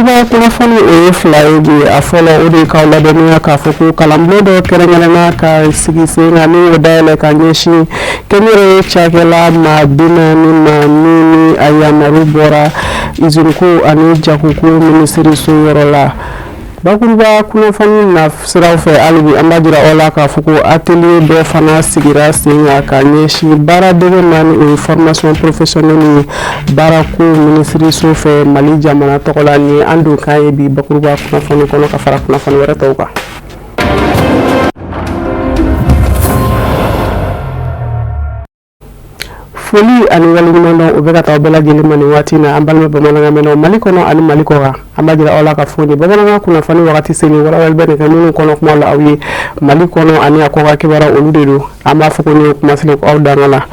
Bakuruba kunnafoni o ye fila ye bi a fɔlɔ o de k'aw ladɔnniya k'a fɔ ko kalanbulon dɔ kɛrɛnkɛrɛnna ka sigi sen kan ni o dayɛlɛ ka ɲɛsin kɛnyɛrɛye cakɛla maa 40 ma ni a yamaru bɔra izuriko ani jagoko minisiriso yɔrɔ la. Bakuruba kunnafoni na siraw fɛ halibi an b'a jira aw la k'a fɔ ko atelier dɔ fana sigira sen kan ka ɲɛsin baara dege ma ni o ye formation professionnelle ye baarako minisiriso fɛ Mali jamana tɔgɔ la ni an don kan ye bi bakuruba kunnafoni kɔnɔ ka fara kunnafoni wɛrɛ tɔw kan. Foli ani waleɲumandɔn o bɛ ka taa bɛɛ lajɛlen ma nin waati na an balima bamanankan Mali kɔnɔ ani Mali kɔ kan an b'a jira aw la ka fɔ ni bamanankan kunnafoni wagati seli walawali bɛ nin kɛ minnu kɔnɔ kuma la aw ye Mali kɔnɔ ani a kɔ ka kibaruya olu de don an b'a fɔ ko ni kuma selen aw danga la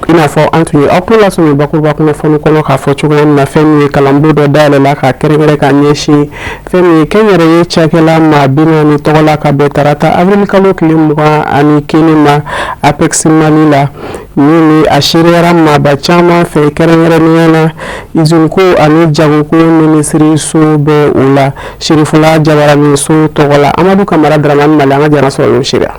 i n'a fɔ an tun ye aw tulo lasɔmi bakuruba kunnafoni kɔnɔ k'a fɔ cogoya min na fɛn min ye kalanbulon dɔ dayɛlɛla ka kɛrɛnkɛrɛn ka ɲɛsin fɛn min ye kɛnyɛrɛye cakɛla maa 40 tɔgɔ la ka bɛn tarata avril kalo tile 21 ma Apex Mali la ni a seriyara maaba caman fɛ kɛrɛnkɛrɛnnenya na izuriko ani jagoko minisiriso bɛ o la Sherifula Jabaraminso tɔgɔ la Amadu Kamara Dramani Mali an ka jara sɔrɔ sera.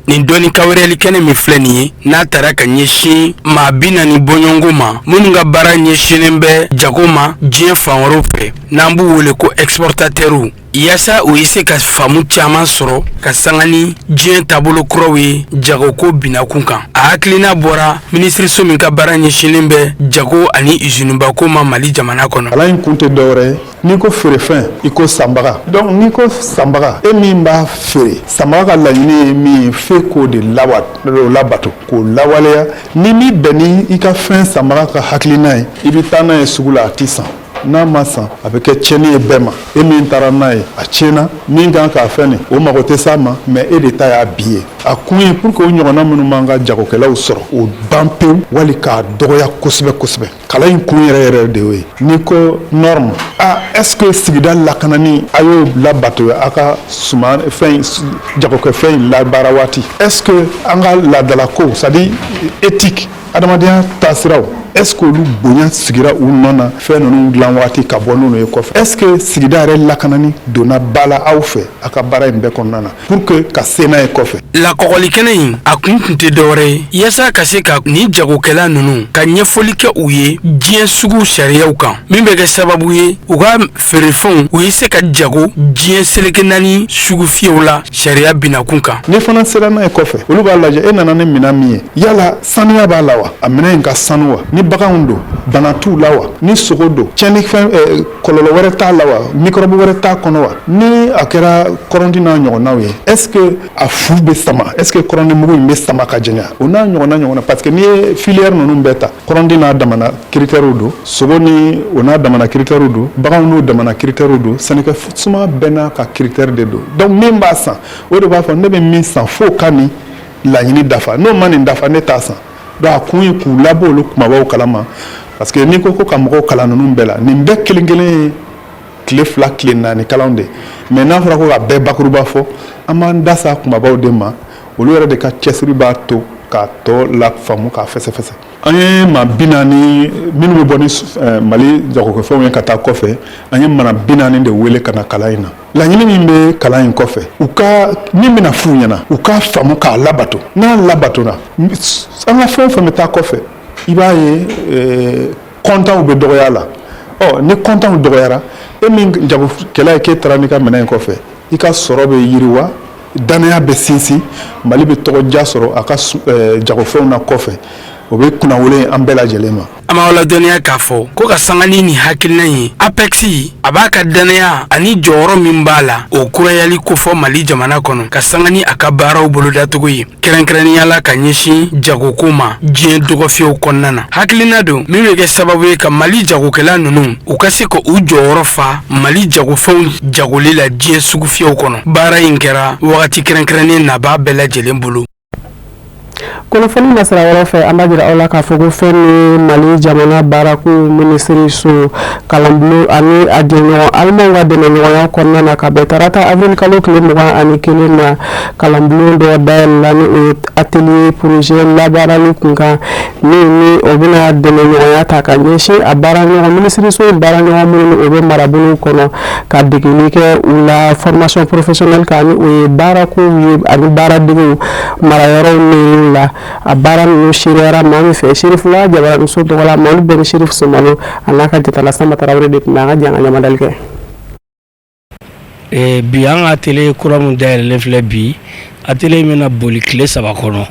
Nin dɔni kawrɛli kɛnɛ min filɛ nin ye n'a taara ka ɲɛsin maa 40 bɔɲɔgɔnko ma minnu ka baara ɲɛsinnen bɛ jago ma diɲɛ fan wɛrɛw fɛ n'an b'u wele ko exportateurs yaasa u ye se ka faamu caman sɔrɔ ka sanga ni diɲɛ taabolo kuraw ye jagoko binakun kan a hakilina bɔra minisiriso min ka baara ɲɛsinnen bɛ jago ani usine-bako ma Mali jamana kɔnɔ. Kalan in kun tɛ dɔwɛrɛ n'i ko feerefɛn i ko sanbaga donc n'i ko sanbaga e min b'a feere sanbaga ka laɲini ye min ye f'e k'o de labato k'o lawaleya ni min bɛn ni i ka fɛn sanbaga ka hakilina ye i bɛ taa n'a ye sugu la a tɛ san n'a ma san a bɛ kɛ tiɲɛni ye bɛɛ ma e min taara n'a ye a tiɲɛna min kan k'a fɛn ne o mago tɛ s'a ma mais e de ta y'a bi ye a kun ye pour que o ɲɔgɔnna minnu b'an ka jagokɛlaw sɔrɔ o ban pewu wali k'a dɔgɔya kosɛbɛ kosɛbɛ kalan in kun yɛrɛ yɛrɛ de y'o ye n'i ko norme est-ce que sigida lakanani a y'o labatoya a ka suma fɛn jagokɛfɛn in labaara waati est-ce que an ka laadalako c'est à dire éthique adamadenya taasiraw est-ce que olu bonya sigira u nɔ na fɛn ninnu dilan waati ka bɔ n'olu ye kɔfɛ est-ce que sigida yɛrɛ lakanani donna ba la aw fɛ a ka baara in bɛɛ kɔnɔna na pour que ka se n'a ye kɔfɛ. Lakɔgɔli kɛnɛ in a kun tɛ dɔwɛrɛ ye yaasa ka se ka ni jagokɛla ninnu ka ɲɛfɔli kɛ u ye diɲɛ sugu sariyaw kan min bɛ kɛ sababu ye u ka feerefɛnw u ye se ka jago diɲɛ seleke naani sugu fiyew la sariya binakun kan. Ni fana sera n'a ye kɔfɛ olu b'a lajɛ e nana ni minɛn min ye yala sanuya b'a la wa a minɛn in ka sanu wa ni baganw don bana t'u la wa ni sogo don tiɲɛnifɛn kɔlɔlɔ wɛrɛ t'a la wa microbe wɛrɛ t'a kɔnɔ wa ni a kɛra kɔrɔnti n'a ɲɔgɔnnaw ye est-ce que a fu bɛ sama est-ce que kɔrɔnti mugu in bɛ sama ka jɛɲa o n'a ɲɔgɔnna parce que n'i ye filière ninnu bɛɛ ta kɔrɔnti n'a damana critères don sogo ni o n'a damana critères don baganw n'o damana critères don sɛnɛkɛ suma bɛɛ n'a ka critère de don donc min b'a san o de b'a fɔ ne bɛ min san fo ka nin laɲini dafa n'o ma nin dafa ne t'a san donc a kun ye k'u labɔ olu kumabaw kalama parce que n'i ko ka mɔgɔw kalan ninnu bɛɛ la nin bɛɛ kelen kelen ye tile 2 tile 4 kalanw de mais n'a fɔra ko ka bɛɛ bakuruba fɔ an b'an da sa kumabaw de ma olu yɛrɛ de ka cɛsiri b'a to k'a tɔ la faamu k'a fɛsɛfɛsɛ an ye maa 40 minnu bɛ bɔ ni Mali jagokɛfɛnw ye ka taa kɔfɛ an ye maa 40 de wele ka na kalan in na laɲini min bɛ kalan in kɔfɛ u ka min bɛna f'u ɲɛna u ka faamu k'a labato n'a labatona an ka fɛn o fɛn bɛ taa kɔfɛ i b'a ye kɔntanw bɛ dɔgɔya la ni kɔntanw dɔgɔyara e min jagokɛla ye k'e taara n'i ka minɛn in kɔfɛ i ka sɔrɔ bɛ yiriwa danaya bɛ sinsin Mali bɛ tɔgɔja sɔrɔ a ka jagofɛnw na kɔfɛ o bɛ kunnawolo an bɛɛ lajɛlen ma. An b'a ladɔnniya k'a fɔ ko ka sanga ni nin hakilina ye Apex a b'a ka danaya ani jɔyɔrɔ min b'a la o kurayali kofɔ Mali jamana kɔnɔ ka sanga ni a ka baaraw bolodacogo ye kɛrɛnkɛrɛnnenya la ka ɲɛsin jagoko ma diɲɛ dɔgɔfiyew kɔnɔna na hakilina don min bɛ kɛ sababu ye ka Mali jagokɛla ninnu u ka se ka u jɔyɔrɔ fa Mali jagofɛnw jagoli la diɲɛ sugu fiyew kɔnɔ baara in kɛra wagati kɛrɛnkɛrɛnnen na b'a bɛɛ lajɛlen bolo. kunnafoni nasira wɛrɛ fɛ an b'a jira aw la k'a fɔ ko fɛn min Mali jamana baaraku minisiri so kalanbulon ani a jɛɲɔgɔn alimanw ka dɛmɛɲɔgɔnya kɔnɔna na ka bɛn tarata avril kalo tile 21 na kalanbulon dɔ dayɛlɛla ni o ye atelier projet labaarali kunkan ni o bɛna dɛmɛɲɔgɔnya ta ka ɲɛsin a baaraɲɔgɔn minisiri so baaraɲɔgɔn minnu o bɛ marabolo kɔnɔ ka degeli kɛ u la formation professionnelle kan ni o ye baarakow ye ani baaradegew marayɔrɔw ni la a baara ninnu seriyara maa min fɛ Serifula Jabaramuso tɔgɔ la Mali bɛɛ ni Serif Somalo a n'a ka jatala Samba Tarawele de tun bɛ an ka janga ɲamadali kɛ. Bi an ka atelier kura min dayɛlɛlen filɛ bi atelier min na boli tile 3 kɔnɔ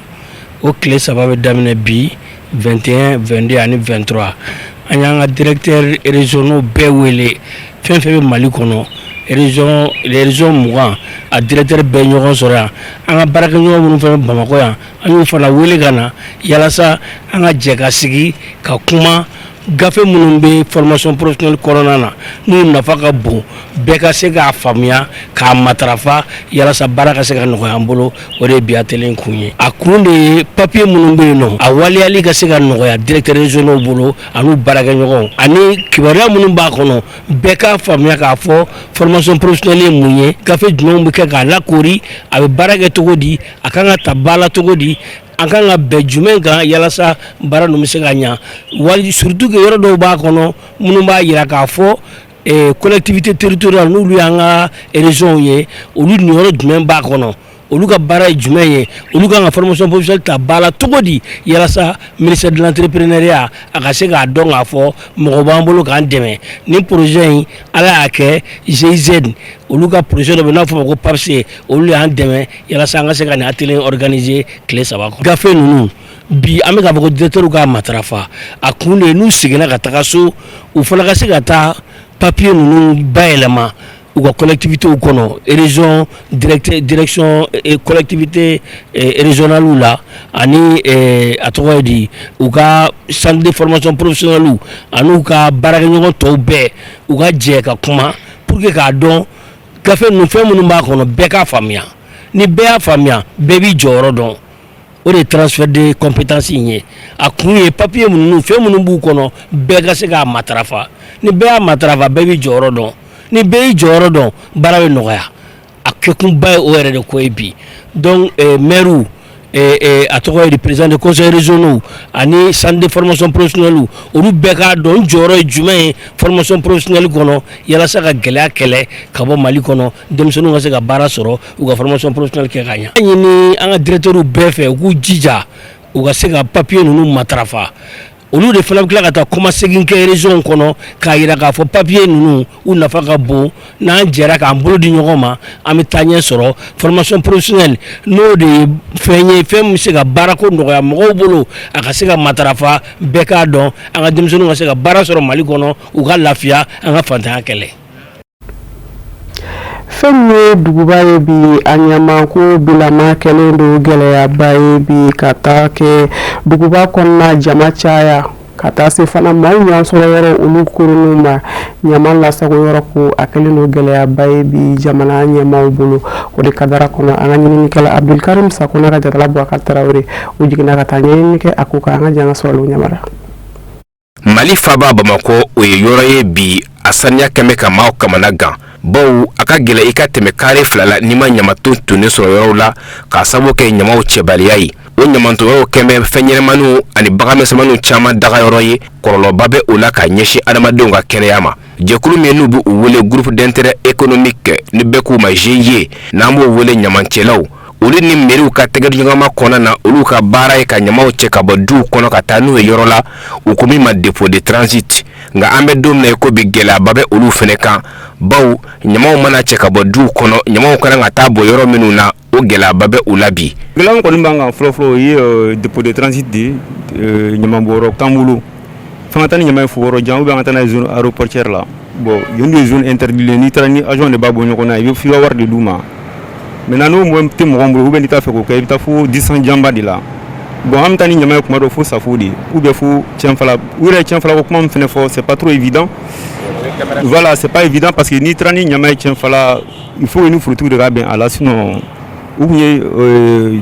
o tile 3 bɛ daminɛ bi 21, 22 ani 23 an y'an ka directeur régionaux bɛɛ wele fɛn fɛn bɛ Mali kɔnɔ région 20 a directeur bɛɛ ɲɔgɔn sɔrɔ yan an ka baarakɛɲɔgɔn minnu fɛn bɛ Bamakɔ yan an y'u fana wele ka na yalasa an ka jɛ ka sigi ka kuma gafe minnu bɛ formation professionnelle kɔnɔna na n'u nafa ka bon bɛɛ ka se k'a faamuya k'a matarafa yalasa baara ka se ka nɔgɔya an bolo o de ye bi atelier kun ye a kun de ye papier minnu bɛ yen nɔ a waliyali ka se ka nɔgɔya directeur régionaux bolo an'u baarakɛɲɔgɔnw ani kibaruya minnu b'a kɔnɔ bɛɛ k'a faamuya k'a fɔ formation professionnelle ye mun ye gafe jumɛnw bɛ kɛ k'a lakori a bɛ baara kɛ cogo di a kan ka ta ba la cogo di an kan ka bɛn jumɛn kan yalasa baara ninnu bɛ se ka ɲa wali surtout que yɔrɔ dɔw b'a kɔnɔ minnu b'a jira k'a fɔ collectivité territoriale n'olu y'an ka région ye olu niyɔrɔ jumɛn b'a kɔnɔ olu ka baara ye jumɛn ye olu kan ka formation professionnelle ta ba la cogo di yalasa ministère de l'entrepreneuriat a ka se k'a dɔn k'a fɔ mɔgɔ b'an bolo k'an dɛmɛ ni projet in ala y'a kɛ GIZ olu ka projet dɔ bɛ n'a fɔ ma ko PAPSE olu y'an dɛmɛ yalasa an ka se ka nin atelier organiser tile 3 kɔnɔ gafe ninnu bi an bɛ k'a fɔ ko directeur ka matarafa a kun de n'u seginna ka taga so u fana ka se ka taa papier ninnu bayɛlɛma u ka collectivité kɔnɔ région direction collectivité régionale la ani a tɔgɔ ye di u ka centre de formation professionnelle ani ka baarakɛɲɔgɔn tɔw bɛɛ u ka jɛ ka kuma pour que k'a dɔn gafe ninnu fɛn minnu b'a kɔnɔ bɛɛ k'a faamuya ni bɛɛ y'a faamuya bɛɛ b'i jɔyɔrɔ dɔn o de ye transfert de compétence in ye a kun ye papier minnu fɛn minnu b'u kɔnɔ bɛɛ ka se k'a matarafa ni bɛɛ y'a matarafa bɛɛ b'i jɔyɔrɔ dɔn ni bɛɛ y'i jɔyɔrɔ dɔn baara bɛ nɔgɔya a kɛkunba ye o yɛrɛ de ko ye bi donc maire a tɔgɔ ye di président de conseil régionaux ani centre de formation professionnelle olu bɛɛ k'a dɔn jɔyɔrɔ ye jumɛn ye formation professionnelle kɔnɔ yalasa ka gɛlɛya kɛlɛ ka bɔ Mali kɔnɔ denmisɛnninw ka se ka baara sɔrɔ u ka formation professionnelle kɛ ka ɲa an ɲini an ka directeurw bɛɛ fɛ u k'u jija u ka se ka papier ninnu matarafa olu de fana bɛ tila ka taa kɔma segin kɛ région kɔnɔ k'a jira k'a fɔ papier ninnu u nafa ka bon n'an jɛra k'an bolo di ɲɔgɔn ma an bɛ taa ɲɛ sɔrɔ formation professionnelle n'o de ye fɛn ye fɛn min bɛ se ka baarako nɔgɔya mɔgɔw bolo a ka se ka matarafa bɛɛ k'a dɔn an ka denmisɛnninw ka se ka baara sɔrɔ Mali kɔnɔ u ka lafiya an ka fantanya kɛlɛ. Fɛn ye duguba ye bi a ɲɛma ko bilama kɛlen don gɛlɛyaba ye bi ka taa kɛ duguba kɔnɔna jama caya ka taa se fana maaw ɲɔgɔn sɔrɔ yɔrɔ olu koroniw ma ɲama lasago yɔrɔ ko a kɛlen don gɛlɛyaba ye bi jamana ɲɛmaw bolo o de kadara kɔnɔ an ka ɲininikɛla Abdulkarim Sakona ka jatala Boubacar Tarawele o jiginna ka taa ɲɛɲini kɛ a ko kan an ka janga sɔrɔ ɲamara Mali faba Bamako o ye yɔrɔ ye bi a saniya kɛmɛ ka maaw kamana gan bawo a ka gɛlɛ i ka tɛmɛ kare 2 la n'i ma ɲamaton tonnen sɔrɔ yɔrɔw la k'a sababu kɛ ɲamaw cɛbaliya ye o ɲamatonyɔrɔw kɛmɛ fɛn ɲɛnɛmaniw ani baganmisɛnmaninw caman dagayɔrɔ ye kɔlɔlɔba bɛ o la ka ɲɛsin adamadenw ka kɛnɛya ma jɛkulu min n'u bɛ u wele groupe d'intérêt économique ni bɛɛ k'u ma GIE n'an b'o wele ɲamancɛlaw olu ni mairies ka tɛgɛdiɲɔgɔnma kɔnɔna na olu ka baara ye ka ɲamaw cɛ ka bɔ duw kɔnɔ ka taa n'u ye yɔrɔ la u ko min ma dépôt de transit nka an bɛ don min na ko bi gɛlɛyaba bɛ olu fɛnɛ kan bawo ɲamaw mana cɛ ka bɔ duw kɔnɔ ɲamaw kana ka taa bɔ yɔrɔ minnu na o gɛlɛyaba bɛ u la bi. gɛlɛya min kɔni b'an kan fɔlɔfɔlɔ o ye dépôt de transit de ɲamabɔyɔrɔ t'an bolo f'an ka taa ni ɲama ye fo yɔrɔ jan ou bien an ka taa n'a ye zone aéroportière la bon yen de zone interdite n'i taara ni agent de b'a bɔ ɲɔgɔn na i bɛ f'i ka wari de d'u ma. Maintenant nous tɛ mɔgɔ bolo ou bien n'i t'a fɛ k'o kɛ i bɛ taa fo distance janba de la bon an bɛ taa ni ɲama ye kuma dɔ fo safo de ou bien fo tiɲɛfala u yɛrɛ ye tiɲɛfala ko kuma min fɛnɛ fɔ c'est pas trop évident voilà c'est pas évident parce que n'i taara ni ɲama ye tiɲɛfala il faut que ni forotigi de ka bɛn a la sinon ou bien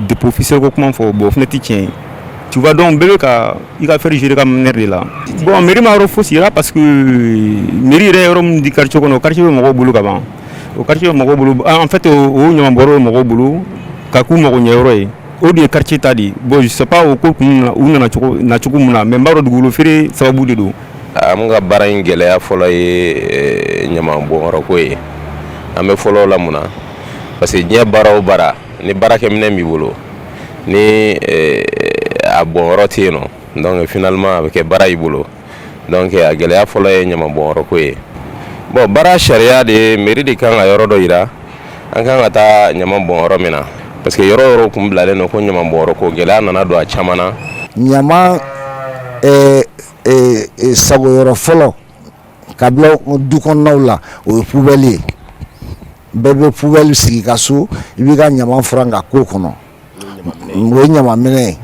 dépôt officiel ko kuma fɔ bon o fɛnɛ tɛ tiɲɛ ye Tu vois donc bébé il va faire gérer comme merde là. Bon, mairie m'a refusé là parce que mairie est un du quartier qu'on a quartier mon boulot avant. Au quartier mon boulot en fait au Nyamamboro mon boulot kaku mon nyoro au du quartier tadi. Bon, je sais pas au coup où na chuku muna mais mbaro du boulot faire ça va bouler do. Amga bara ingele ya folo ye Nyamamboro ko ye. Ame folo la muna parce que nya bara o bara ni bara ke mine mi bolo ni a bon rotino donc finalement avec bara ibolo donc a gelea folo ye Nyamamboro ko ye bon bara sharia de mairie de kan ayoro do ira an kan ata Nyamamboro mina parce que yoro kum blale no ko Nyamamboro ko gelea nana do a chamana nyama sago yoro folo kabla du kon nawla o poubelle bebe poubelle sigi kaso ibi ka nyama franga ko kono mo nyama mene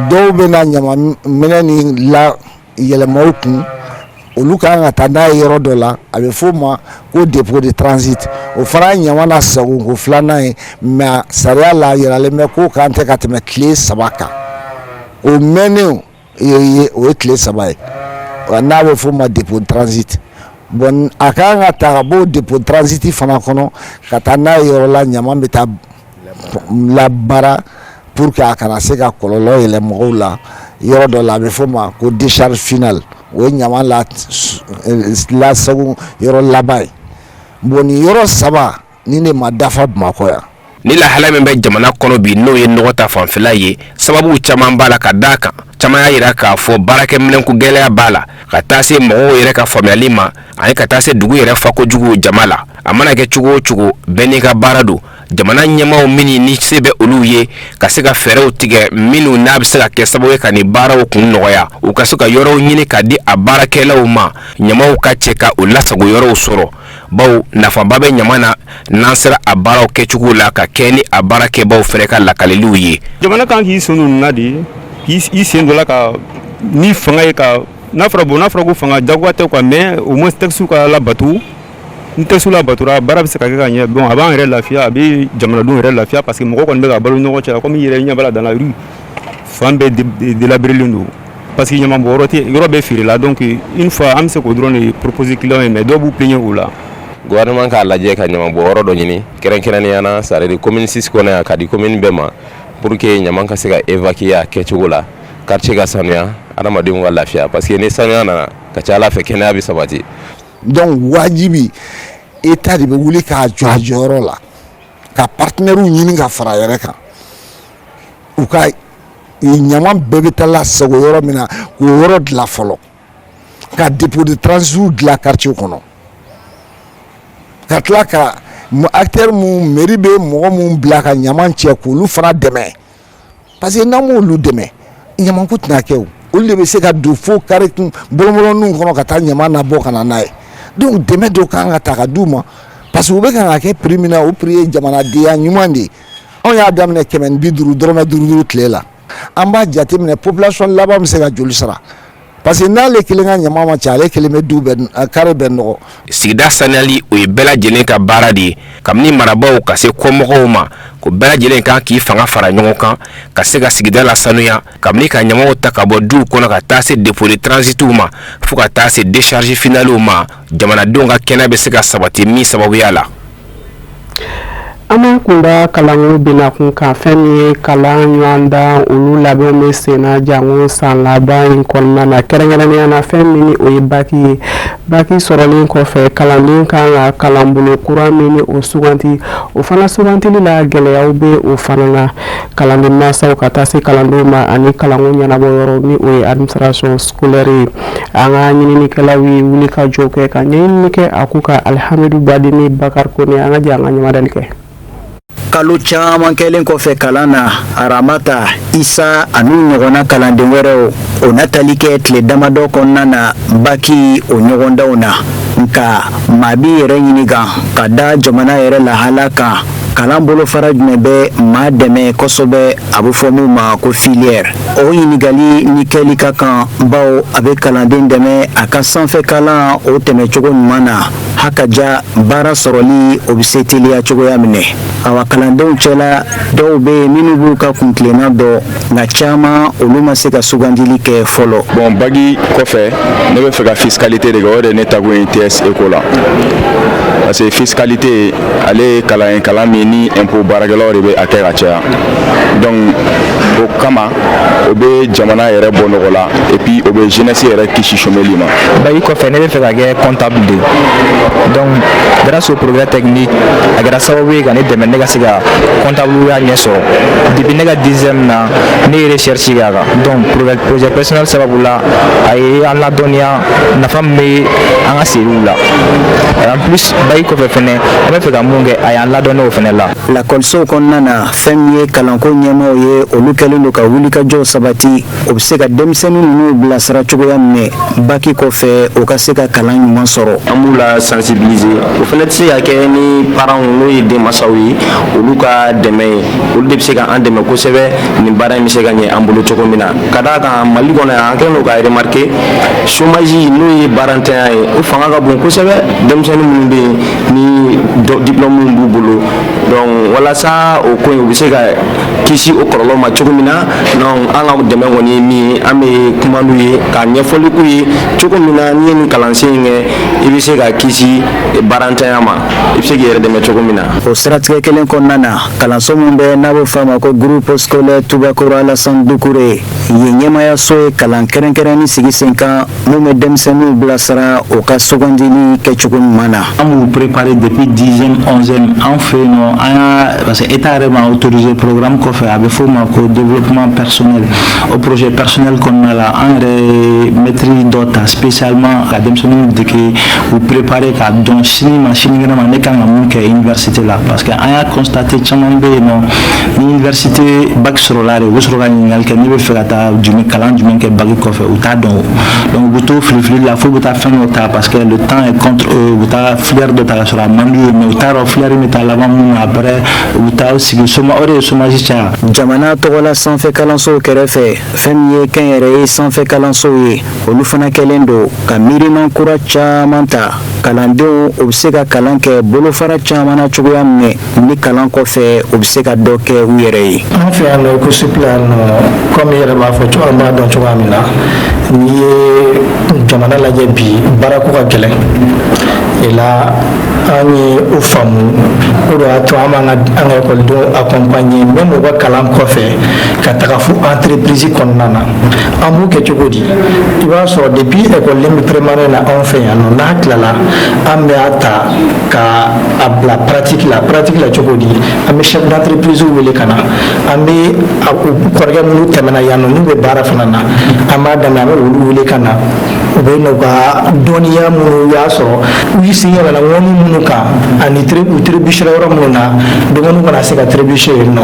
do be na nyama mene ni la yele mawku olu ka nga tanda yoro dola abe foma ko dépôt de transit o fara nyama na sago ko flana ma saria la yele me ko kan te katme clé sabaka o mene o clé sabay na be foma dépôt de transit bon akanga tarabo dépôt de transit fana kono katana yoro la nyama beta la bara pour que akana se ka kololo ele mo la yoro do la be foma ko décharge finale o nyama la sagu yoro labai boni yoro saba ni ne madafa makoya ni la halame be jamana kono bi no ye nogota fanfela ye sababu chama bala kadaka chama ya ira ka fo barake mlen ku gele ya bala ka tase mo yere ka family ma ay ka tase dugu yere fa ko jugu jamala amana ke chugo beni ka baradu jamana nyama o mini ni sebe oluye ka se ka fere o tige minu na bi se ka ke sababu ka ni bara o kun noya o ka se ka yoro nyini ka di abarake la o ma nyama o ka cheka o la sago yoro soro baw nafa babe nyamana nansera abara o ke chugo la ka keni abarake baw fere ka la kaleluye jamana kan ki sunu nadi i sendo la ka ni fanga ka na fra go fanga jagwa te quoi mais au moins texu ka la batu ntesu la batura bara bi se ka gagner bon avant il la fia abi jamana dun il la fia parce que mo ko ndega balu no ko comme il y a bala dans la rue fambe de la brilindo parce que Nyamamboro te robe firi là donc une fois am se ko drone proposer client mais do bu plaigner ou là gouvernement ka la je ka Nyamamboro do nyini keren yana sare de commune 6 ko na ka di commune bema pour que Nyamanka se ka évacuer ke chugula quartier ga sanya adama de mo la fia parce que ne sanya na ka chala fe kena bi sabati donc wajibi état de wuli ka joro la ka partenaire ñini nga fara yere ka u ka nyama bebe tala sago yoro mina ko yoro de la folo ka dépôt de transit de la quartier kono ka tla ka acteur mu mairie be mo mu bla ka nyama che ko lu fara deme parce que namu lu deme nyama ko tna ke o le be se ka do fo karitum bolomolo nu kono ka ta nyama na bo kana nae donc deme do ka nga ta ka duma parce que o be ka ke primina o prier jamana dia nyumandi on ya damne kemen biduru droma duru tlela amba jatemne population laba mse ka joli sara parce que na le kilenga nyama ma chale keleme duben kare benno sigida sanali o bela jelen ka baradi kamni marabaw ka se komogo ma ko bela jelen kan ki fanga fara nyongo kan ka se ga sigida la sanuya kamni ka nyama o takabo du kona ka tase dépôt de transit ma fu ka tase décharge finale ma jamana donga kena be se ga sabati mi sababu yala ama kunda kalangu bina kun ka femi kalan ywanda ulu labe me sena jango san laban konna na kerengere na femi ni o baki sorolin ko fe kalandin kan kalambulu kuramini o suganti o fana suganti la gele yaube o fana na kalandin masa o katase kalando ma ani kalangu nyana boyoro ni o administration scolaire anga nyini ni kalawi wuli ka joke ka nyini ke akuka alhamdu badini bakar ko ni anga janga nyama dalike kalo caman kelen kɔfɛ kalan na aramata isa anu ɲɔgɔnna kalanden wɛrɛw o natali kɛ tile damadɔ kɔnɔna na baki o ɲɔgɔndanw na nka maa bi yɛrɛ ɲini kan ka da jamana yɛrɛ lahala kan kalan bolofara jumɛn bɛ maa dɛmɛ kosɛbɛ a bɛ fɔ min ma ko filière o ɲininkali ni kɛli ka kan bawo a bɛ kalanden dɛmɛ a ka sanfɛ kalan o tɛmɛcogo ɲuman na akaja baara sɔrɔli o bɛ se teliya cogoya minɛ awa kalandenw cɛla dɔw bɛ yen minnu b'u ka kuntilenna dɔ nka caman olu ma se ka sugandili kɛ fɔlɔ. Bon bagi kɔfɛ ne bɛ fɛ ka fiscalité de kɛ o de ne tago ye TS Eco la parce que fiscalité ale ye kalan min ni impôt baarakɛlaw de bɛ a kɛ ka caya donc o kama o bɛ jamana yɛrɛ bɔ nɔgɔ la et puis o bɛ jeunesse yɛrɛ kisi chômage ma. Bagi kɔfɛ ne bɛ fɛ ka kɛ comptable de donc grâce au progrès technique a kɛra sababu ye ka ne dɛmɛ ne ka se ka comptable ya ɲɛ sɔrɔ depuis ne ka 10e na ne ye recherche kɛ a kan donc projet personnel sababu la a ye an ladɔnniya nafa min bɛ an ka seriw la en plus bagi kɔfɛ fɛnɛ an bɛ fɛ ka mun kɛ a y'an ladɔnniya o fɛnɛ la. lakɔlisow kɔnɔna na fɛn min ye kalanko ɲɛmaaw ye olu kɛlen don ka wulikajɔw sabati o bɛ se ka denmisɛnnin ninnu bilasira cogoya minɛ baki kɔfɛ o ka se ka kalan ɲuman sɔrɔ. An b'u la sensibiliser o fɛnɛ tɛ se ka kɛ ni parents n'o ye denmansaw ye olu ka dɛmɛ ye olu de bɛ se ka an dɛmɛ kosɛbɛ nin baara in bɛ se ka ɲɛ an bolo cogo min na ka d'a kan Mali kɔnɔ yan an kɛlen don ka remarquer chômage n'o ye baarantanya ye o fanga ka bon kosɛbɛ denmisɛnnin minnu bɛ yen ni diplôme b'u bolo donc walasa o ko in u bɛ se ka kisi o kɔlɔlɔ ma cogo min na donc an ka dɛmɛ kɔni ye min ye an bɛ kuma n'u ye ka ɲɛfɔli k'u ye cogo min na n'i ye nin kalansen in kɛ i bɛ se ka kisi baarantanya ma i bɛ se k'i yɛrɛ dɛmɛ cogo min na. o siratigɛ kelen kɔnɔna na kalanso min bɛ n'a bɛ fɔ a ma ko groupe scolaire Tubakoro Alassane Doucouré yen ɲɛmaayaso ye kalan kɛrɛnkɛrɛnni sigi sen kan mun bɛ denmisɛnninw bilasira o ka sugandili kɛcogo ɲuman na. an b'u préparer depuis 10e 11e an fɛ yen nɔ an y'a parce que état yɛrɛ m'a autorisé programme kɔfɛ a bɛ fɔ o ma ko développement personnel o projet personnel kɔnɔna la an yɛrɛ maîtrise dɔ ta spécialement ka denmisɛnninw dege u préparer ka dɔn sini ma sinikɛnɛ ma ne kan ka mun kɛ université la parce que an y'a constaté caman bɛ yen nɔ ni université bac sɔrɔla de u bɛ sɔrɔ ka ɲininkali kɛ ne bɛ fɛ ka taa kalan jumɛn kɛ bac kɔfɛ u t'a dɔn donc u bɛ to filifili la fo u bɛ taa fɛn dɔ ta parce que le temps est contre eux u bɛ taa filière dɔ ta ka sɔrɔ a man d'u ye mais u t'a dɔn filière min bɛ taa laban mun na après u bɛ taa sigi o de ye chômage caya. jamana tɔgɔla sanfɛ kalansow kɛrɛfɛ fɛn min ye kɛnyɛrɛye sanfɛ kalansow ye olu fana kɛlen don ka miiriman kura caman ta kalandenw u bɛ se ka kalan kɛ bolofara caman na cogoya minɛ ni kalan kɔfɛ u bɛ se ka dɔ kɛ u yɛrɛ ye. an fɛ yan nɔ ko supila yan nɔ komi i yɛrɛ b'a fɔ cogo an b'a dɔn cogoya min na n'i ye jamana lajɛ bi baarako ka gɛlɛn et là an ye o faamu o de y'a to an b'an ka ekɔlidenw accompagner même u ka kalan kɔfɛ ka taga fo entreprise kɔnɔna na an b'o kɛ cogo di i b'a sɔrɔ depuis ekɔliden bɛ prémarin na anw fɛ yan nɔ n'a tilala an bɛ a ta ka a bila pratique la cogo di an bɛ chef d'entreprise wele ka na an bɛ kɔrɔkɛ minnu tɛmɛna yan nɔ n'u bɛ baara fana na an b'a daminɛ an bɛ olu wele ka na u bɛ n'u ka dɔnniya minnu y'a sɔrɔ u y'u sen yɛlɛla ŋɔni minnu kan ani u trébuchera yɔrɔ minnu na dɔgɔninw kana se ka trébucher yen nɔ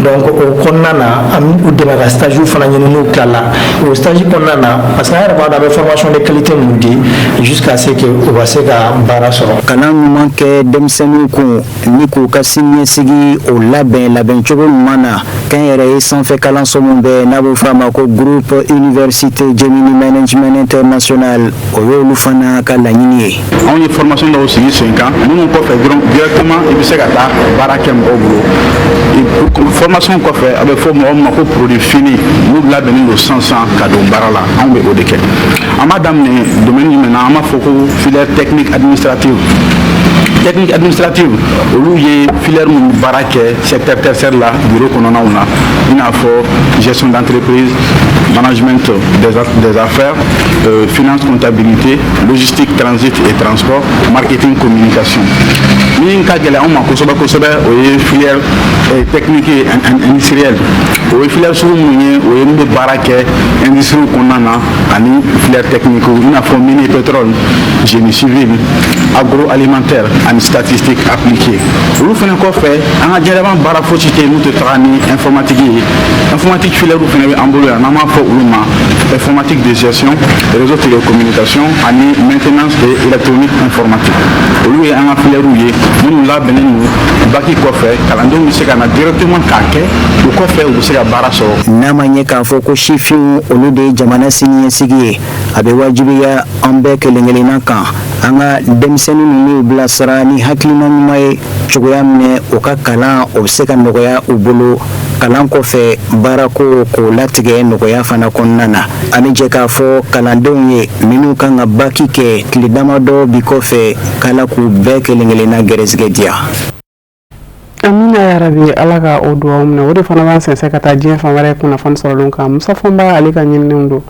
donc o kɔnɔna na an bɛ u dɛmɛ ka stage fana ɲini n'u tilala o stage kɔnɔna na parce que an yɛrɛ b'a dɔn a bɛ formation de qualité minnu di jusqu'à ce que u ka se ka baara sɔrɔ. kalan ɲuman kɛ denmisɛnninw kun ni k'u ka siniɲɛsigi o labɛn cogo ɲuman na kɛnyɛrɛye sanfɛ kalanso min bɛ n'a bɛ fɔ a ma ko groupe université Gemini management international o y'olu fana ka laɲini ye. anw ye formation dɔw sigi sen kan minnu kɔfɛ dɔrɔn directement i bɛ se ka taa baara kɛ mɔgɔw bolo formation kɔfɛ a bɛ fɔ mɔgɔ min ma ko produit fini n'u labɛnnen don sisan ka don baara la anw bɛ o de kɛ an b'a daminɛ domaine jumɛn na an b'a fɔ ko filière technique administrative olu ye filière minnu baara kɛ secteur tertiaire la bureau kɔnɔnaw na i n'a fɔ gestion d'entreprise management des affaires finance comptabilité logistique transit et transport marketing communication min ka gɛlɛn anw ma kosɛbɛ o ye filière technique et industrielle o ye filière sugu minnu ye o ye min bɛ baara kɛ industrie kɔnɔna na ani filière technique i n'a fɔ mine pétrole génie civil agroalimentaire ani statistique appliquée olu fana kɔfɛ an ka diɲɛlaban baara fosi tɛ yen n'u tɛ taga ni informatique ye informatique filière fana bɛ an bolo yan n'an b'a fɔ olu ma informatique de gestion réseau télécommunication ani maintenance et électronique informatique olu ye an ka filière ye minnu labɛnnen don baki kɔfɛ kalandenw bɛ se ka na directement k'a kɛ o kɔfɛ u bɛ se ka baara sɔrɔ. n'a ma ɲɛ k'a fɔ ko sifinw olu de ye jamana siniɲɛsigi ye a bɛ wajibiya an bɛɛ kelen kelenna kan an ka denmisɛnnin ninnu bilasira ni hakilina ɲuman ye cogoya minɛ u ka kalan o bɛ se ka nɔgɔya u bolo kalan kɔfɛ baarako k'o latigɛ nɔgɔya fana kɔnɔna na an bɛ jɛ k'a fɔ kalandenw ye minnu kan ka baki kɛ tile damadɔ bi kɔfɛ k'ala k'u bɛɛ kelen kelenna gɛrɛsɛgɛ diya. Amina yarabi ala ka o duwaw minɛ o de fana b'an sɛnsɛn ka taa diɲɛ fan wɛrɛ kunnafoni sɔrɔlenw kan Musa Fɔnba ale ka ɲinininw don.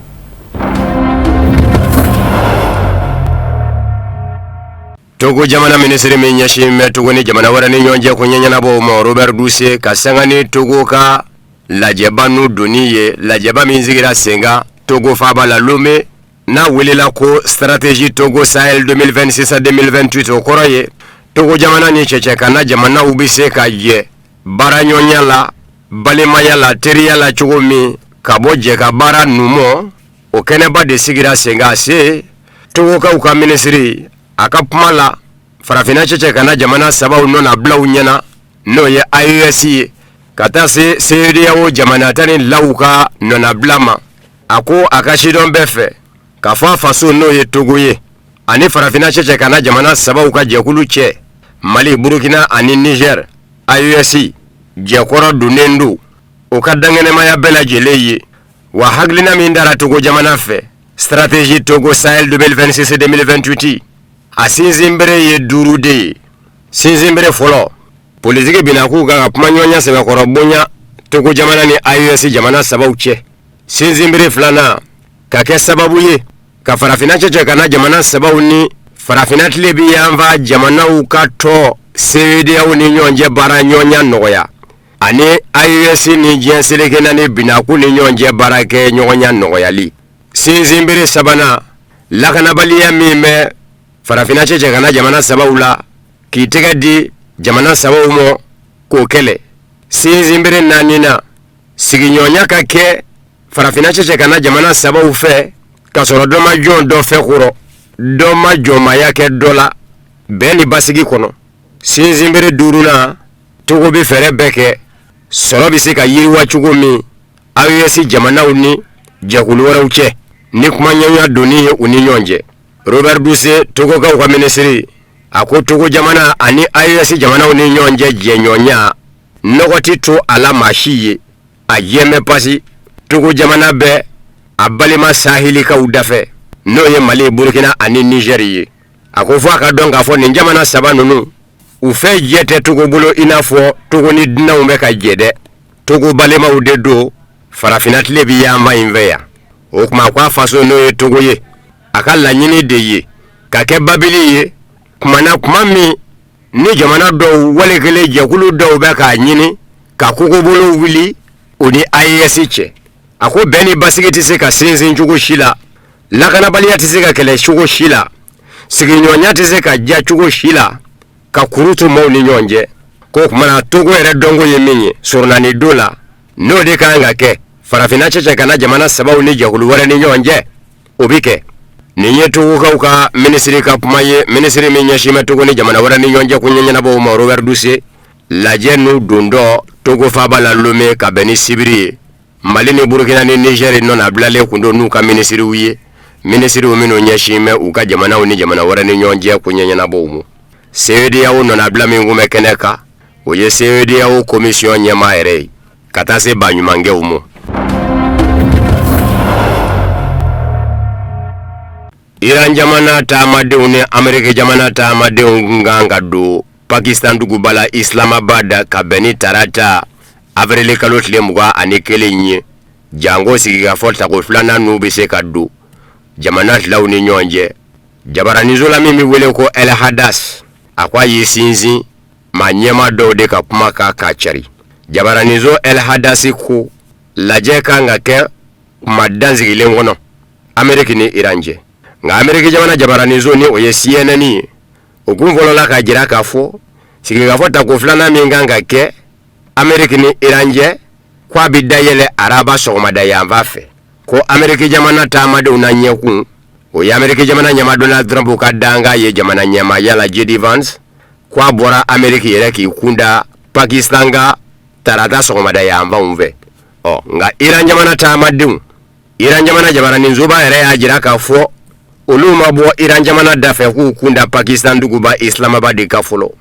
Togo jamana ministre min ɲɛsin bɛ Togo ni jamana wɛrɛ ni ɲɔgɔn cɛ ko ɲɛɲɛnabɔw ma Robert Duse ka sanga ni Togo ka lajɛba n'u donni ye lajɛba min sigira sen kan Togo faaba la Lomé n'a welela ko stratégie Togo Sahel 2026 à 2028 o kɔrɔ ye Togo jamana ni cɛcɛ kana jamanaw bɛ se ka jɛ baara ɲɔgɔnya la balimaya la teriya la cogo min ka bɔ jɛ ka baara numɔ o kɛnɛba de sigira sen kan se Togokaw ka ministre a ka kuma la farafina cɛcɛ kana jamana sabaw nɔna bilaw ɲɛna n'o ye AES ye ka taa se CEDEAO jamana tani law ka nɔna bila ma a ko a ka sidɔn bɛɛ fɛ ka fɔ a faso n'o ye Togo ye ani farafina cɛcɛ kana jamana sabaw ka jɛkulu cɛ Mali Burkina ani Niger AES jɛkɔrɔ donnen do o ka dangɛnɛmaya bɛɛ lajɛlen ye wa hakilina min dara Togo jamana fɛ stratégie Togo Sahel 2026-2028 a sinsinbere ye 5 de ye sinsinbere fɔlɔ politiki bina k'u ka kuma ɲɔgɔnya sɛbɛkɔrɔ bonya Togo jamana ni AES jamana sabaw cɛ sinsinbere filanan ka kɛ sababu ye ka farafina cɛcɛ kana jamana sabaw ni farafina tile bi yanfa jamanaw ka tɔ CEDEAO ni ɲɔgɔn cɛ baara ɲɔgɔnya nɔgɔya ani AES ni diɲɛ seleke naani binaku ni ɲɔgɔn cɛ baara kɛ ɲɔgɔnya nɔgɔyali sinsinbere sabanan lakanabaliya min bɛ farafina cɛcɛ kana jamana sabaw la k'i tɛgɛ di jamana sabaw ma k'o kɛlɛ sinsinbere naaninan sigiɲɔgɔnya ka kɛ farafina cɛcɛ kana jamana sabaw fɛ ka sɔrɔ dɔ ma jɔn dɔ fɛ kɔrɔ dɔ ma jɔnmaya kɛ dɔ la bɛn ni basigi kɔnɔ sinsinbere 5nan Togo bɛ fɛɛrɛ bɛɛ kɛ sɔrɔ bɛ se ka yiriwa cogo min AES jamanaw ni jɛkulu wɛrɛw cɛ ni kuma ɲɛɲɛ donni ye u ni ɲɔgɔn cɛ Robert Duse Togokaw ka ministre a ko Togo jamana ani AES jamanaw ni ɲɔgɔn cɛ jɛɲɔgɔnya nɔgɔ ti to a la maa si ye a jɛmɛ pasi Togo jamana bɛ a balima sahilikaw dafɛ n'o ye Mali Burkina ani Niger ye a ko fɔ a ka dɔn k'a fɔ nin jamana saba ninnu u fɛ jɛ tɛ Togo bolo i n'a fɔ Togo ni dunanw bɛ ka jɛ dɛ Togo balimaw de do farafina tile bi yanfa in fɛ yan o kuma k'a faso n'o ye Togo ye a ka laɲini de ye ka kɛ babili ye kumana kuma min ni jamana dɔw wale kelen jɛkulu dɔw bɛ k'a ɲini ka kogobolo wuli o ni AES cɛ a ko bɛn ni basigi tɛ se ka sinsin cogo si la lakanabaliya tɛ se ka kɛlɛ cogo si la sigiɲɔgɔnya tɛ se ka diya cogo si la ka kuru to maaw ni ɲɔgɔn cɛ ko kumana Togo yɛrɛ dɔnko ye min ye surunani don la n'o de kan ka kɛ farafina cɛcɛ kana jamana sabaw ni jɛkulu wɛrɛ ni ɲɔgɔn cɛ o bi kɛ nin ye Togokaw ka ministre ka kuma ye ministre min ɲɛsin bɛ Togo ni jamana wɛrɛ ni ɲɔgɔn cɛ ko ɲɛɲɛnabɔw ma Robert Duse lajɛ n'u don dɔ Togo faaba la Lomé ka bɛn ni sibiri ye Mali ni Burkina ni Niger nɔna bilalen kun do n'u ka ministrew ye ministrew minnu ɲɛsin bɛ u ka jamanaw ni jamana wɛrɛ ni ɲɔgɔn cɛ ko ɲɛɲɛnabɔw ma CEDEAO nɔna bila min kun bɛ kɛnɛ kan o ye CEDEAO commission ɲɛmaa yɛrɛ ye ka taa se baɲumankɛw ma Iran jamana taamadenw ni Amerika jamana taamadenw kan ka don Pakistan duguba la Islamabad ka bɛn ni tarata avril kalo tile 21 ye jango sigikafɔ tako filanan n'u bɛ se ka don jamana filaw ni ɲɔgɔn cɛ jabaranizo la min bɛ wele ko El Hadas a ko a ye sinsin maa ɲɛma dɔw de ka kuma ka cari jabaranizo El Hadas ko lajɛ kan ka kɛ kuma dansigilen kɔnɔ Amerika ni Iran cɛ nga Amerika jamana jabaranizo ni o ye CNN ye o kun fɔlɔla ka jira k'a fɔ sigikafɔ tako filanan min kan ka kɛ Amerika ni Iran cɛ k'a bɛ dayɛlɛ araba sɔgɔmada yanfa fɛ ko Amerika jamana tamade una nyekun o ya Amerika jamana nyama Donald Trump ka danga ye jamana nyama yala JD Vance kwa bora Amerika yere ki kunda Pakistan ga tarata sogomada ya amba umve nga Iran jamana tamade Iran jamana jabara ninzuba yere ya jira ka fo uluma bo Iran jamana dafe ku kunda Pakistan duguba Islamabad ka folo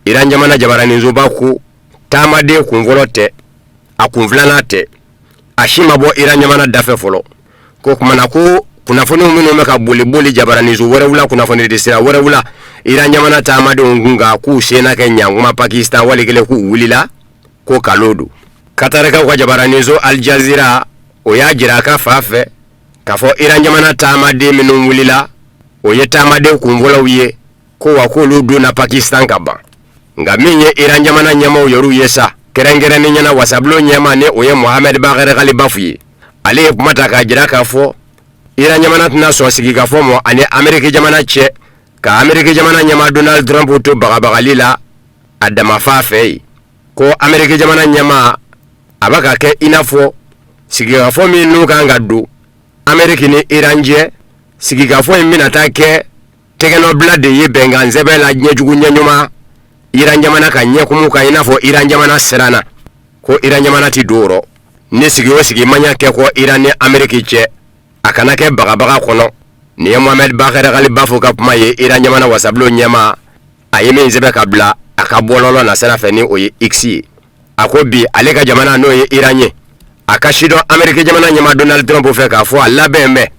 Iran jamana jabara ninzuba ku tamade kungolote akunvlanate ashima bo Iran jamana dafe folo ko kumana ko kunafoni umino meka boli jabara nizu werewula kunafoni desira werewula Iran jamana tamade ngunga ku sena Kenya nguma Pakistan walikele ku wulila ko kalodu katareka kwa jabara nizu Al Jazeera o ya jira ka fafe kafo Iran jamana tamade minu wulila o ye tamade kunvola wiye ko wakulu du na Pakistan kaba nga minye Iran jamana nyama yoru yesa kerengere ni nyana wasablo nyama ne oye Mohamed Bagher Ghalibafi ale kumata ka jira ka fo Iran jamana tuna so sigi ka fo mo ane Amerika jamana che ka Amerika jamana nyama Donald Trump to bagabagalila adama fafe ko Amerika jamana nyama abaka ke inafo sigi ka fo mi nuka ngadu Amerika ni Iran je sigi ka fo mi natake tegeno blade ye benga nzebela nyejugu nyanyuma Iran jamana ka nyekumuka inafo Iran jamana serana ko Iran jamana ti doro ne sigi manya ke ko Iran ni Amerika che akana ke baga kono ni Mohamed Bagher Ghalibafi ka puma ye Iran jamana wasablo nyama ayeme nzebe kabla akabololo na sera feni oye xi akobi aleka jamana no ye Iranye akashido Amerika jamana nyama Donald Trump fe ka fo alla bembe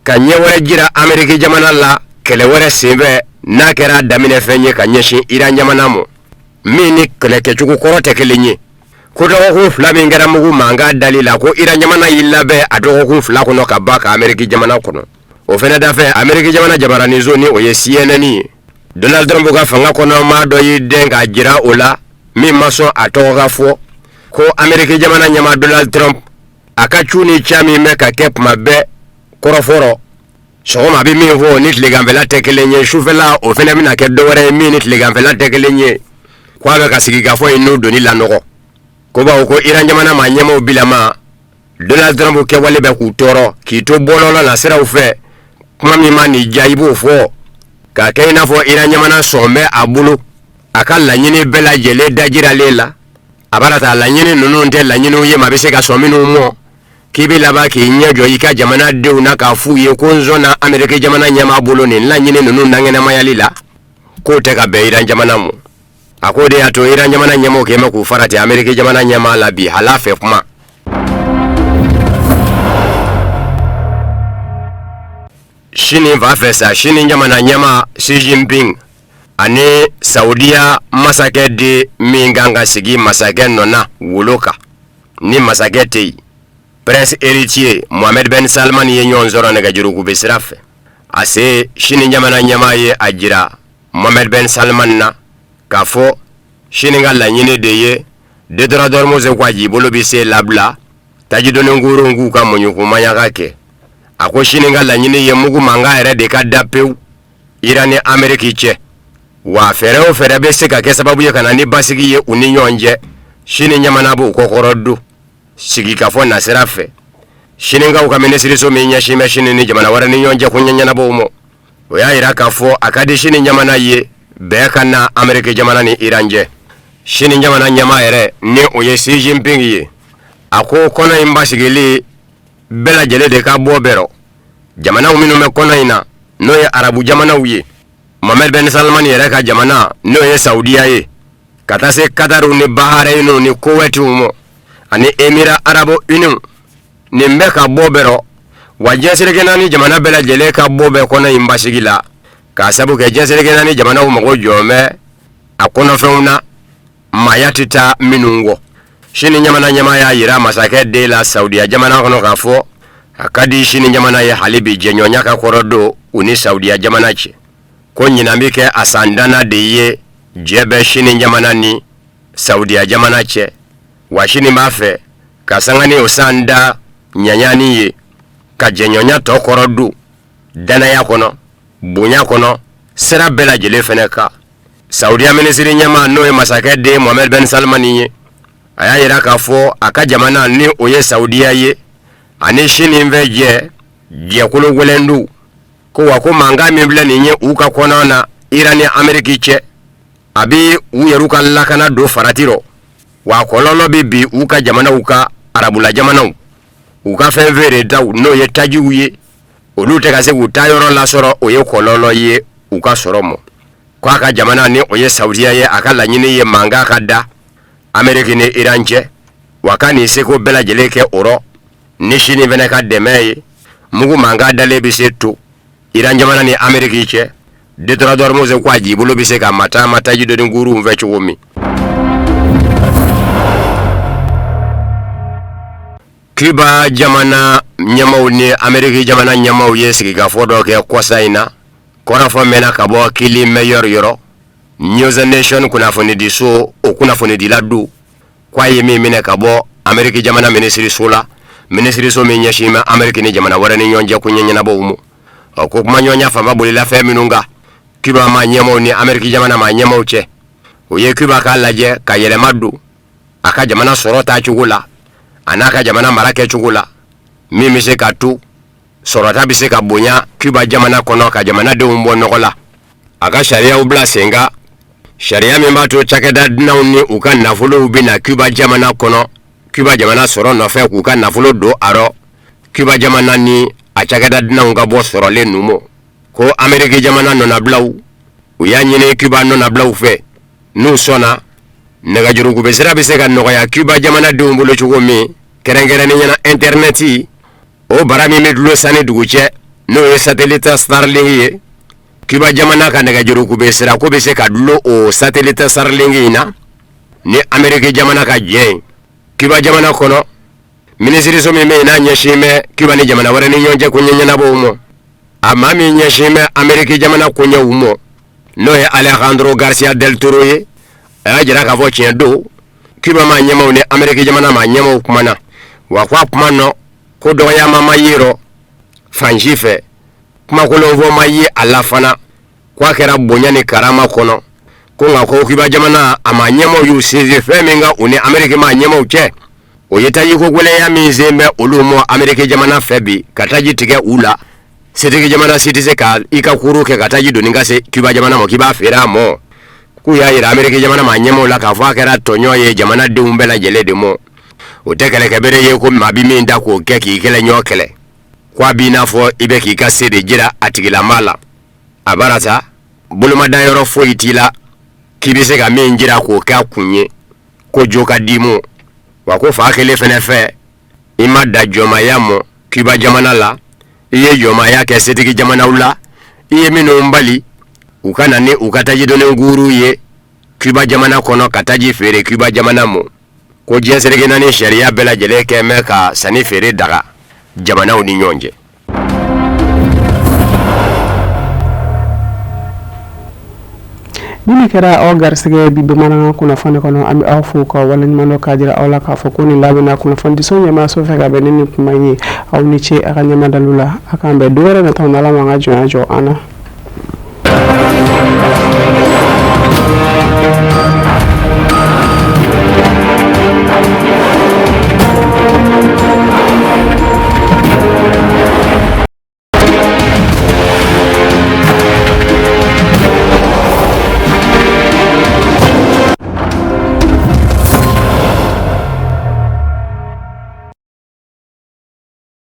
ka nyewere jira Amerika jamana la kelewere sebe na kera damine fenye ka nyeshi Iran jamana mo mini keleke chuku korote kelenye kodo ko flami ngara mugu manga dalila ko Iran jamana yillabe ado ko fla ko no ka baka Amerika jamana kono o fena dafe Amerika jamana jabarani zoni o ye CNN Donald Trump ka fanga kono ma do yidenga jira ola mi maso atoga fo ko Amerika jamana nyama Donald Trump akachuni chami meka kep mabe koroforo sogoma bi mi ho nit legambela tekelenye shufela o fena mina ke dowre mi nit legambela tekelenye kwa be kasigi gafo inu doni la noko ko ba ko Iran jamana ma nyama bilama Donald Trump ke wale be ku toro ki to bololo na sera ufe kuma mi mani jaibu fo ka ke ina fo Iran jamana sombe abulu akalla nyini bela jele dajira lela abarata la nyini nunu nte la nyini ye mabese ka sominu mo kibi laba ki nyejo yika jamana de una ka fu ye konzo na Amerika jamana nyama bulu ni la nyini nunu nangena mayalila ko te ka be Iran jamana mo akode ato Iran jamana nyama ke ma ku farati Amerika jamana nyama la bi halafe kuma shini va fesa shini jamana nyama Xi Jinping ane Saudia masake de minganga sigi masake nona woloka ni masake te Prince héritier Mohammed Ben Salman ye nyonzoro nega jurugu besrafe ase shini jamana nyama ye ajira Mohammed Ben Salman na kafo shini ngala nyine de ye de drador moze kwa jibolo bise labla tajidone nguru ngu ka monyuku manyaka ke ako shini ngala nyine ye mugu manga ere de ka dapeu Irani Amerika che wa fereo ferebe seka ke sababu ye kanani basigi ye uninyonje shini nyamana bu kokorodu sigi kafo na serafe shini nga ukamene siriso minya shime shini ni jamana wara ni nyonje kunyanya na bomo oya ira kafo akadi shini nyamana ye beka na Amerika jamana ni Iranje shini nyamana nyama ere ni oye Xi Jinping ye ako kona imbasigili bela jele de ka bobero jamana umino me kona ina no ye Arabu jamana uye Mohammed Ben Salman yere ka jamana no ye Saudiya ye katase Qataru ni Bahrain ni Kuwait umo ani Emira Arabo Union ni mbeka bobero wajesere kenani jamana bela jele ka bobe kona imbasigila ka sabu ke jesere kenani jamana umo jome akona feuna mayatita minungo shini nyama ya yira masake de la Saudiya jamana kono kafo akadi shini nyamana ya halibi jenyonya ka korodo uni Saudiya jamana che ko nyinambike asandana de ye jebe shini nyamana ni Saudiya jamana che wa shini mafe kasangani osanda nyanyani ye ka jenyonya to korodo dana ya kono bunya kono sera bela jele feneka Saudiya ministri nyama no e masake de Mohammed Ben Salman ye aya yira ka fo aka jamana ni oye Saudiya ye ani Chine ve je kulu gwelendu ko wa ko manga min bila ni nye uka konona Irani Ameriki che abi u yeruka lakana do faratiro wa kololo bibi uka jamana uka arabula jamana uka fevere da no ye taji uye olute kase utayoro la soro oye kololo ye uka soromo kwa ka jamana ni oye Saudiya ye akala nyini ye manga kada Ameriki ni Iranche wakani seko bela jeleke oro nishini veneka demeye mugu manga dale bisetu Iran jamana ni Ameriki che detora dormoze kwa jibulo biseka mata jido ni nguru mvechu wumi Cuba jamana nyamau ni Ameriki jamana nyamau yesi gafodo ke kwasaina kona fomena kabo kili meyor yoro News Nation kuna foni diso o kuna foni diladu kwa yemi mine kabo Ameriki jamana ministry so menyashima Ameriki ni jamana warani nyonja kunyenya na bomu ko kuma nyonya fama bolila feminunga Cuba ma nyamau ni Ameriki jamana ma nyamau che oye Cuba ka laje ka yele madu aka jamana sorota chugula anaka jamana marake chugula mimi se ka tu sorota bise ka bonya Cuba jamana kono ka jamana de umbo nokola aka sharia ubla senga sharia memba to chakeda dinauni uka nafulo ubina Cuba jamana kono Cuba jamana soro no fe uka nafulo do aro Cuba jamana ni achakeda dinaunga bo soro le numo ko Ameriki jamana no na blau uya nyine Cuba no na blau fe nu sona nega jurugu besira biseka no ya Cuba jamana de umbo lo chugomi kerengere ni nyana interneti o barami medlo sane duguche no ye satellite Starlink ye Cuba jamana ka nega jurugu besira ko beseka dlo o satellite Starlink ina ni Ameriki jamana ka je Cuba jamana kono ministry so me na nyeshime Cuba ni jamana wara ni nyonje kunyenya na bomo amami nyeshime Ameriki jamana kunya umo no ye Alejandro Garcia del Toro ye ajira ka voche do Cuba ma nyama ne Ameriki jamana ma nyama kumana wa kwa kumano ko do ya mama yiro fanjife kuma ko lovo mayi alafana kwa kera bonya ni karama kono ko nga ko Cuba jamana ama nyama yu sizi feminga une Ameriki ma nyama uche oyeta yiko gwele ya mizembe olumo Ameriki jamana febi kataji tige ula seteke jamana citizen ka ikakuru ke kataji doninga se Cuba jamana mo kiba fera mo kuya ira Ameriki jamana ma nyama la ka fa kera tonyo ye jamana de umbela jele de mo utekele kebere ye ko mabimi nda ko keki kele nyokele kwa bina fo ibe ki kase de jira atigila mala abarata buluma dayoro fo itila kibise ka menjira ko ka kunye ko joka dimo wako fa kele fenefe imada joma yamo Cuba jamana la iye joma yake setiki jamana ula iye mino mbali ukana ni ukataji done nguru ye Cuba jamana kono kataji fere Cuba jamana mo ko jenserege nani sharia bela jeleke meka sani fere daga jamana uni nyonje Nini kera o garsege bibe mananga kuna fane kono ami afu ko wala ni mano kajira awla ka fokoni labe na kuna fandi so nyama so fega beneni kumayi aw ni che aka nyama dalula aka mbe duwere na tawna la manga jo ana